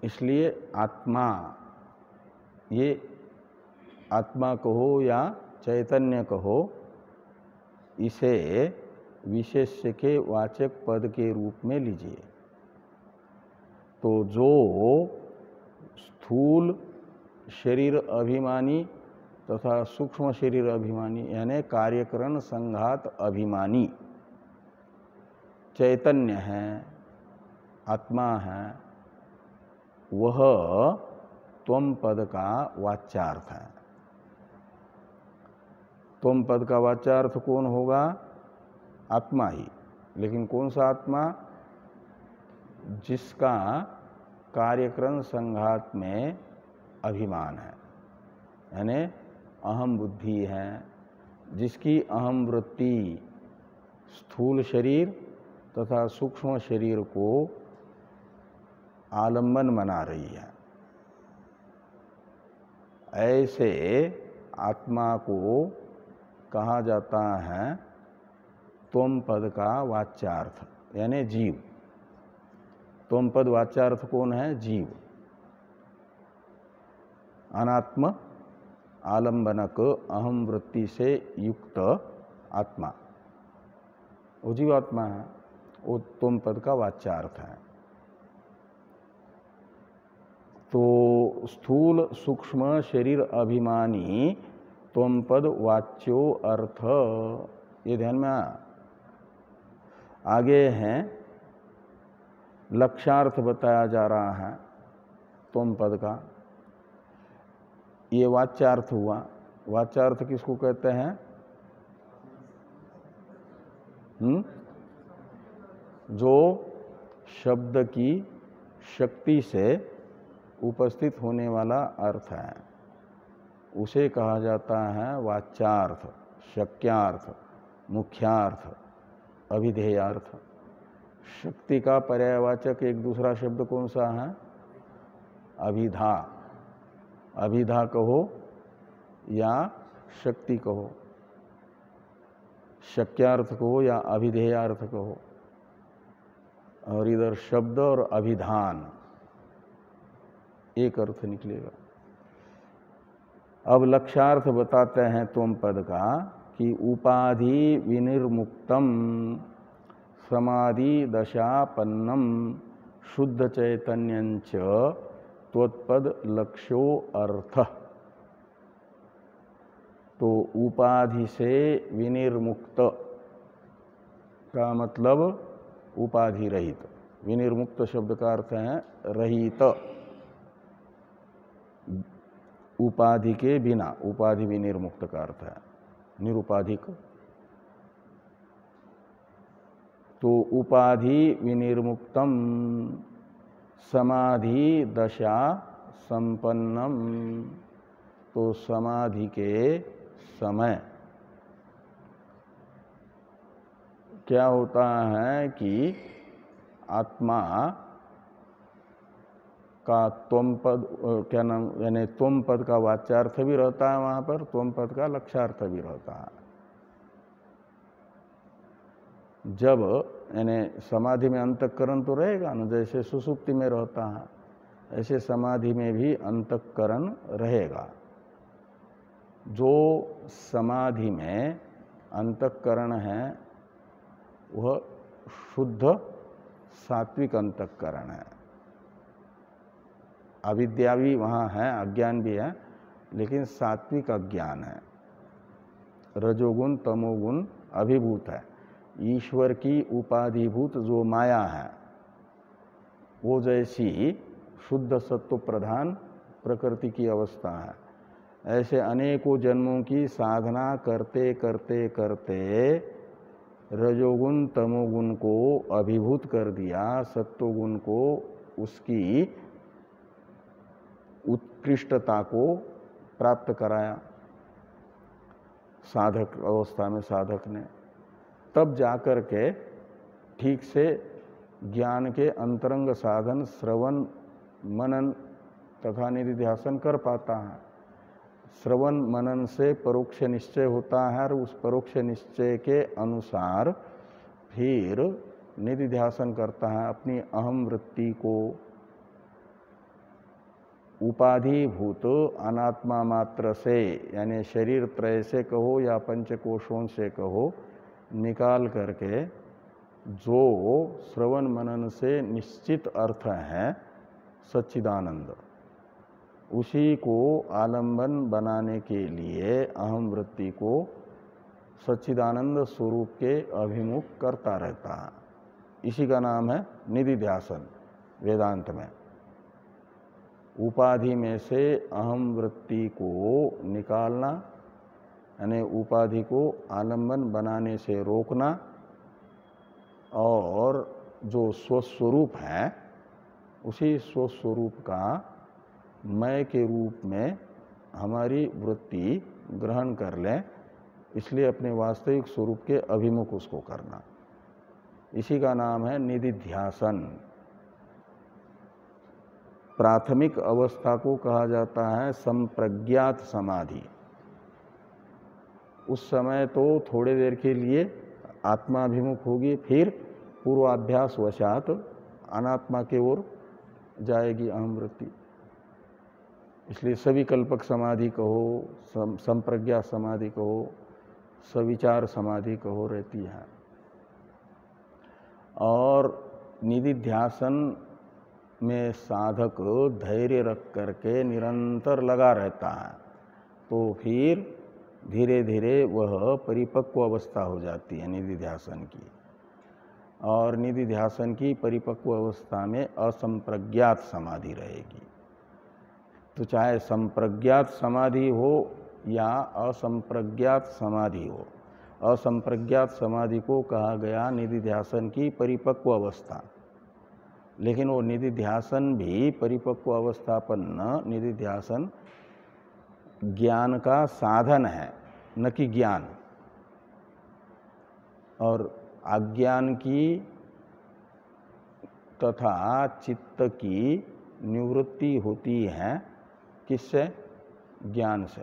इसलिए आत्मा, ये आत्मा कहो या चैतन्य कहो, इसे विशेष्य के वाचक पद के रूप में लीजिए। तो जो स्थूल शरीर अभिमानी तथा सूक्ष्म शरीर अभिमानी यानी कार्यकरण संघात अभिमानी चैतन्य है, आत्मा है, वह त्वम पद का वाच्यार्थ है। त्वम पद का वाच्यार्थ कौन होगा? आत्मा ही। लेकिन कौन सा आत्मा? जिसका कार्यकरण संघात में अभिमान है, यानी अहम बुद्धि है, जिसकी अहम वृत्ति स्थूल शरीर तथा सूक्ष्म शरीर को आलंबन बना रही है। ऐसे आत्मा को कहा जाता है त्वम पद का वाच्यार्थ, यानी जीव। त्वम पद वाच्यार्थ कौन है? जीव, अनात्म आलंबनक अहम वृत्ति से युक्त आत्मा, वो जीवात्मा है, वो त्वम पद का वाच्यार्थ है। तो स्थूल सूक्ष्म शरीर अभिमानी त्वम पद वाच्यो अर्थ, ये ध्यान में आगे हैं लक्ष्यार्थ बताया जा रहा है त्वम पद का। ये वाच्यार्थ हुआ। वाच्यार्थ किसको कहते हैं? जो शब्द की शक्ति से उपस्थित होने वाला अर्थ है, उसे कहा जाता है वाच्यार्थ, शक्यार्थ, मुख्यार्थ, अभिधेयार्थ। शक्ति का पर्यायवाचक एक दूसरा शब्द कौन सा है? अभिधा। अभिधा कहो या शक्ति कहो, शक्यार्थ कहो या अभिधेयार्थ कहो, और इधर शब्द और अभिधान एक अर्थ निकलेगा। अब लक्ष्यार्थ बताते हैं त्वम पद का कि उपाधि विनिर्मुक्तम समाधि दशापन्नम शुद्ध चैतन्यंच त्वत्पद लक्ष्यो अर्थ। तो उपाधि से विनिर्मुक्त का मतलब उपाधि रहित। विनिर्मुक्त शब्द का अर्थ है रहित, उपाधि के बिना, उपाधि विनिर्मुक्त का अर्थ है निरुपाधिक। तो उपाधि विनिर्मुक्तम समाधि दशा संपन्नम, तो समाधि के समय क्या होता है कि आत्मा का त्वम पद, क्या नाम, यानी त्वम पद का वाच्यार्थ भी रहता है वहाँ पर, त्वम पद का लक्ष्यार्थ भी रहता है। जब यानी समाधि में अंतःकरण तो रहेगा ना, जैसे सुसुप्ति में रहता है, ऐसे समाधि में भी अंतःकरण रहेगा। जो समाधि में अंतःकरण है वह शुद्ध सात्विक अंतःकरण है। अविद्या भी वहाँ है, अज्ञान भी है, लेकिन सात्विक अज्ञान है। रजोगुण तमोगुण अभिभूत है। ईश्वर की उपाधिभूत जो माया है वो जैसी शुद्ध सत्व प्रधान प्रकृति की अवस्था है, ऐसे अनेकों जन्मों की साधना करते करते करते रजोगुण तमोगुण को अभिभूत कर दिया, सत्वगुण को उसकी उत्कृष्टता को प्राप्त कराया साधक अवस्था में साधक ने। तब जाकर के ठीक से ज्ञान के अंतरंग साधन श्रवण मनन तथा निधिध्यासन कर पाता है। श्रवण मनन से परोक्ष निश्चय होता है और उस परोक्ष निश्चय के अनुसार फिर निधिध्यासन करता है। अपनी अहम वृत्ति को उपाधिभूत अनात्मा मात्र से, यानी शरीर त्रय से कहो या पंचकोशों से कहो, निकाल करके जो श्रवण मनन से निश्चित अर्थ है सच्चिदानंद, उसी को आलंबन बनाने के लिए अहम वृत्ति को सच्चिदानंद स्वरूप के अभिमुख करता रहता है। इसी का नाम है निधिध्यासन वेदांत में। उपाधि में से अहम वृत्ति को निकालना, यानी उपाधि को आलंबन बनाने से रोकना, और जो स्वस्वरूप है उसी स्वस्वरूप का मैं के रूप में हमारी वृत्ति ग्रहण कर ले, इसलिए अपने वास्तविक स्वरूप के अभिमुख उसको करना, इसी का नाम है निधिध्यासन। प्राथमिक अवस्था को कहा जाता है संप्रज्ञात समाधि। उस समय तो थोड़ी देर के लिए आत्माभिमुख होगी, फिर पूर्वाभ्यास वशात अनात्मा की ओर जाएगी अहम वृत्ति। इसलिए सविकल्पक समाधि कहो, संप्रज्ञा समाधि कहो, सविचार समाधि कहो रहती है। और निधिध्यासन में साधक धैर्य रख करके निरंतर लगा रहता है, तो फिर धीरे धीरे वह परिपक्व अवस्था हो जाती है निधिध्यासन की। और निधिध्यासन की परिपक्व अवस्था में असंप्रज्ञात समाधि रहेगी। तो चाहे संप्रज्ञात समाधि हो या असंप्रज्ञात समाधि हो, असंप्रज्ञात समाधि को कहा गया निधिध्यासन की परिपक्व अवस्था। लेकिन वो निधिध्यासन भी परिपक्व अवस्थापन्न निधिध्यासन ज्ञान का साधन है, न कि ज्ञान। और अज्ञान की तथा चित्त की निवृत्ति होती है किससे? ज्ञान से।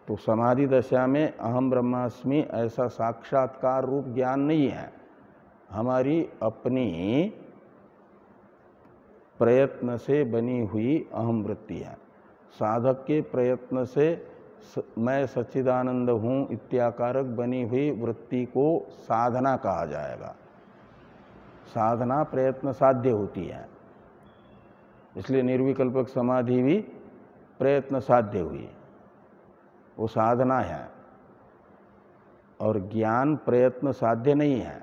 तो समाधि दशा में अहम ब्रह्मास्मि ऐसा साक्षात्कार रूप ज्ञान नहीं है, हमारी अपनी प्रयत्न से बनी हुई अहम वृत्ति है। साधक के प्रयत्न से मैं सच्चिदानंद हूँ इत्याकारक बनी हुई वृत्ति को साधना कहा जाएगा। साधना प्रयत्न साध्य होती है, इसलिए निर्विकल्पक समाधि भी प्रयत्न साध्य हुई। वो साधना है, और ज्ञान प्रयत्न साध्य नहीं है।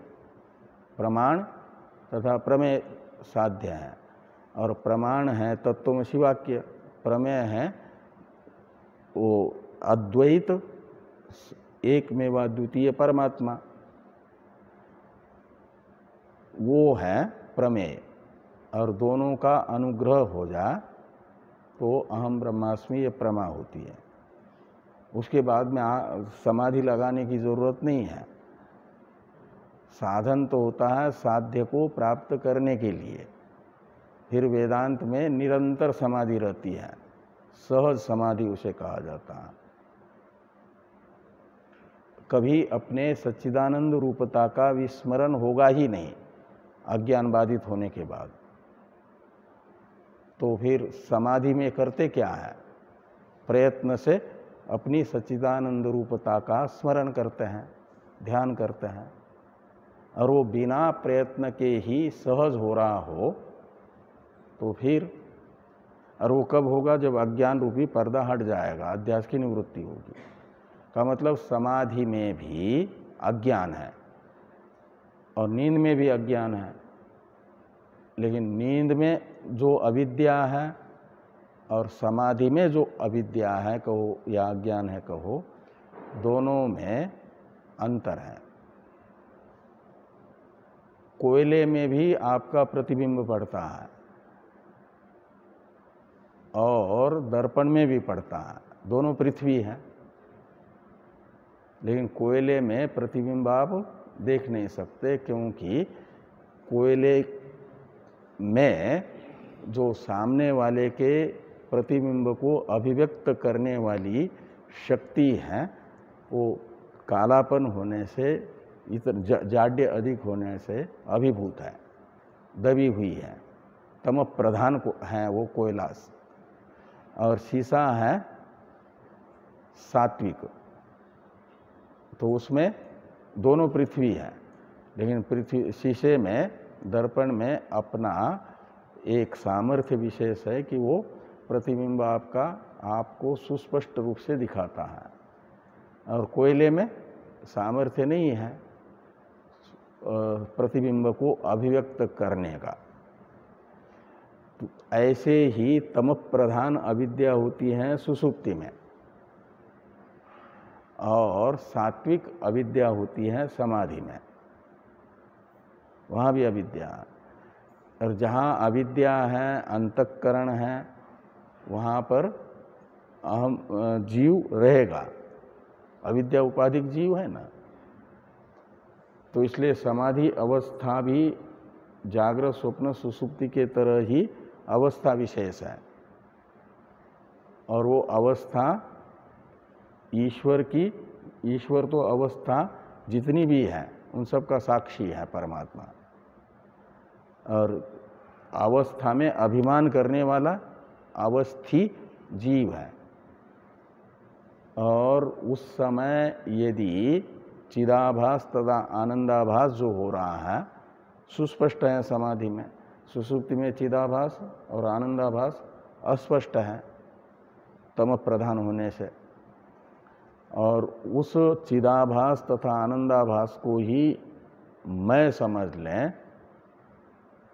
प्रमाण तथा प्रमेय साध्य है, और प्रमाण है तत्वमसि वाक्य, प्रमेय है वो अद्वैत एकमेव द्वितीय परमात्मा, वो है प्रमेय। और दोनों का अनुग्रह हो जाए तो अहम ब्रह्मास्मि ये प्रमा होती है। उसके बाद में समाधि लगाने की जरूरत नहीं है। साधन तो होता है साध्य को प्राप्त करने के लिए। फिर वेदांत में निरंतर समाधि रहती है, सहज समाधि उसे कहा जाता है। कभी अपने सच्चिदानंद रूपता का विस्मरण होगा ही नहीं अज्ञान बाधित होने के बाद। तो फिर समाधि में करते क्या है? प्रयत्न से अपनी सच्चिदानंद रूपता का स्मरण करते हैं, ध्यान करते हैं, और वो बिना प्रयत्न के ही सहज हो रहा हो तो फिर, और वो कब होगा? जब अज्ञान रूपी पर्दा हट जाएगा, अध्यास की निवृत्ति होगी। का मतलब समाधि में भी अज्ञान है और नींद में भी अज्ञान है, लेकिन नींद में जो अविद्या है और समाधि में जो अविद्या है कहो या अज्ञान है कहो, दोनों में अंतर है। कोयले में भी आपका प्रतिबिंब पड़ता है और दर्पण में भी पड़ता है, दोनों पृथ्वी है, लेकिन कोयले में प्रतिबिंब आप देख नहीं सकते, क्योंकि कोयले में जो सामने वाले के प्रतिबिंब को अभिव्यक्त करने वाली शक्ति है वो कालापन होने से, जाड्य अधिक होने से अभिभूत है, दबी हुई है, तम प्रधान है वो कोयला। और शीशा है सात्विक, तो उसमें दोनों पृथ्वी है, लेकिन पृथ्वी शीशे में, दर्पण में अपना एक सामर्थ्य विशेष है कि वो प्रतिबिंब आपको सुस्पष्ट रूप से दिखाता है, और कोयले में सामर्थ्य नहीं है प्रतिबिंब को अभिव्यक्त करने का। तो ऐसे ही तम प्रधान अविद्या होती है सुषुप्ति में, और सात्विक अविद्या होती है समाधि में, वहाँ भी अविद्या है। और जहाँ अविद्या है, अंतःकरण है, वहाँ पर अहम जीव रहेगा। अविद्या उपाधिक जीव है ना, तो इसलिए समाधि अवस्था भी जागृत स्वप्न सुषुप्ति के तरह ही अवस्था विशेष है, और वो अवस्था ईश्वर की, ईश्वर तो अवस्था जितनी भी है उन सब का साक्षी है परमात्मा, और अवस्था में अभिमान करने वाला अवस्थी जीव है। और उस समय यदि चिदाभास तथा आनंदाभास जो हो रहा है सुस्पष्ट है समाधि में, सुषुप्ति में चिदाभास और आनंदाभास अस्पष्ट है तम प्रधान होने से, और उस चिदाभास तथा आनंदाभास को ही मैं समझ लें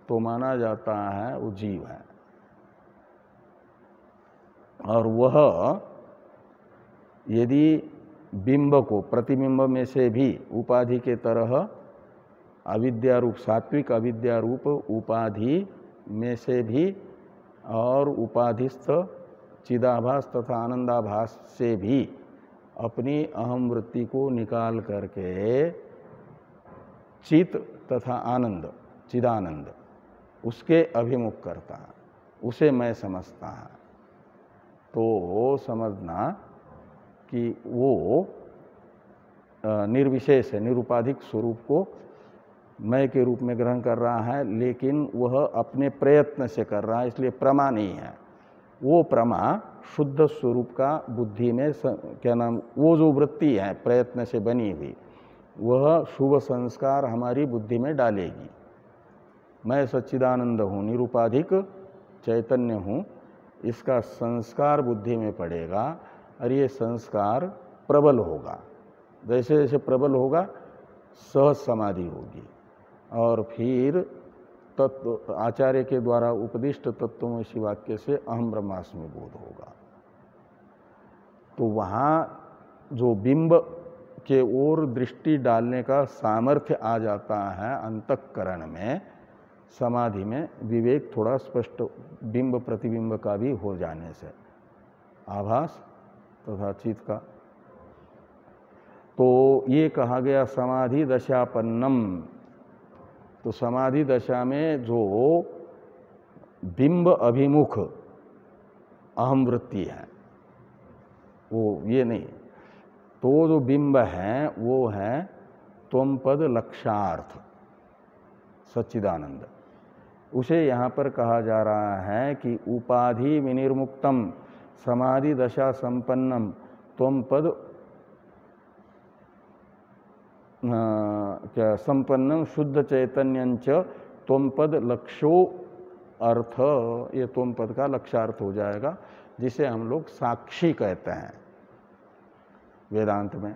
तो माना जाता है वो जीव है। और वह यदि बिंब को, प्रतिबिंब में से भी उपाधि के तरह अविद्या रूप, सात्विक अविद्या रूप उपाधि में से भी और उपाधिस्थ चिदाभास तथा आनंदाभास से भी अपनी अहम वृत्ति को निकाल करके चित तथा आनंद, चिदानंद, उसके अभिमुख करता है, उसे मैं समझता है। तो समझना कि वो निर्विशेष है, निरुपाधिक स्वरूप को मैं के रूप में ग्रहण कर रहा है, लेकिन वह अपने प्रयत्न से कर रहा है, इसलिए प्रमा नहीं है। वो प्रमा शुद्ध स्वरूप का बुद्धि में क्या नाम, वो जो वृत्ति है प्रयत्न से बनी हुई, वह शुभ संस्कार हमारी बुद्धि में डालेगी। मैं सच्चिदानंद हूँ, निरुपाधिक चैतन्य हूँ, इसका संस्कार बुद्धि में पड़ेगा, और ये संस्कार प्रबल होगा। जैसे जैसे प्रबल होगा सहज समाधि होगी और फिर तत्व आचार्य के द्वारा उपदिष्ट तत्वमसि वाक्य से अहम ब्रह्मास्मि बोध होगा। तो वहाँ जो बिंब के ओर दृष्टि डालने का सामर्थ्य आ जाता है अंतःकरण में, समाधि में विवेक थोड़ा स्पष्ट बिंब प्रतिबिंब का भी हो जाने से, आभास तथा चित्त का। तो ये कहा गया समाधि दशापन्नम। तो समाधि दशा में जो बिंब अभिमुख अहम वृत्ति है वो ये नहीं, तो जो बिंब है वो है त्वम पद लक्षार्थ सच्चिदानंद। उसे यहाँ पर कहा जा रहा है कि उपाधि विनिर्मुक्तम समाधि दशा संपन्नम त्वम पद क्या संपन्नम शुद्ध चैतन्यंच त्वम पद लक्षो अर्थ। ये त्वम पद का लक्षार्थ हो जाएगा, जिसे हम लोग साक्षी कहते हैं वेदांत में।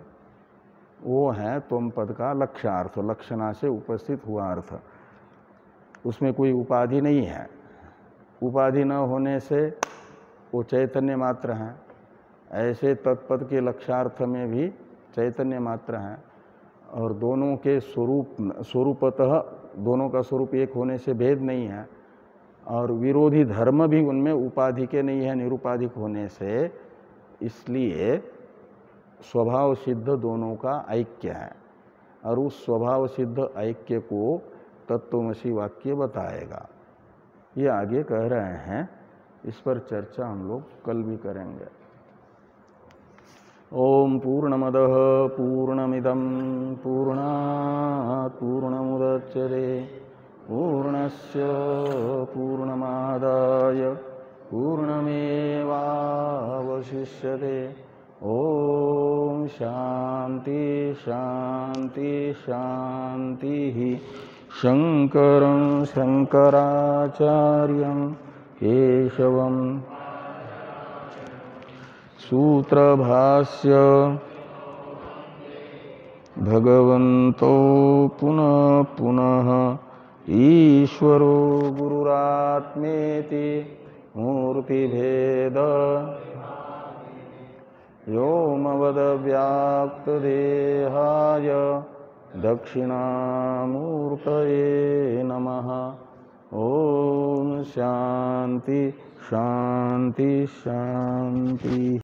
वो है त्वम पद का लक्षार्थ, लक्षणा से उपस्थित हुआ अर्थ। उसमें कोई उपाधि नहीं है। उपाधि न होने से वो चैतन्य मात्र हैं। ऐसे तत्पद के लक्षार्थ में भी चैतन्य मात्र हैं और दोनों के स्वरूपतः दोनों का स्वरूप एक होने से भेद नहीं है और विरोधी धर्म भी उनमें उपाधि के नहीं है निरुपाधिक होने से, इसलिए स्वभाव सिद्ध दोनों का ऐक्य है और उस स्वभाव सिद्ध ऐक्य को तत्वमसि वाक्य बताएगा। ये आगे कह रहे हैं, इस पर चर्चा हम लोग कल भी करेंगे। ओम पूर्णमदः पूर्णमिदं पूर्णात् पूर्णमुदच्यते पूर्णस्य पूर्णमादाय पूर्णमेवावशिष्यते। ओम शांति शांति शांति। शंकरं शंकराचार्यं केशवं सूत्रभाष्य भगवन्तो पुनः पुनः ईश्वरो गुरुरात्मेति मूर्तिभेद व्योमवद्व्याप्तदेहाय दक्षिणामूर्तये नमः। ओम शांति शांति शांति।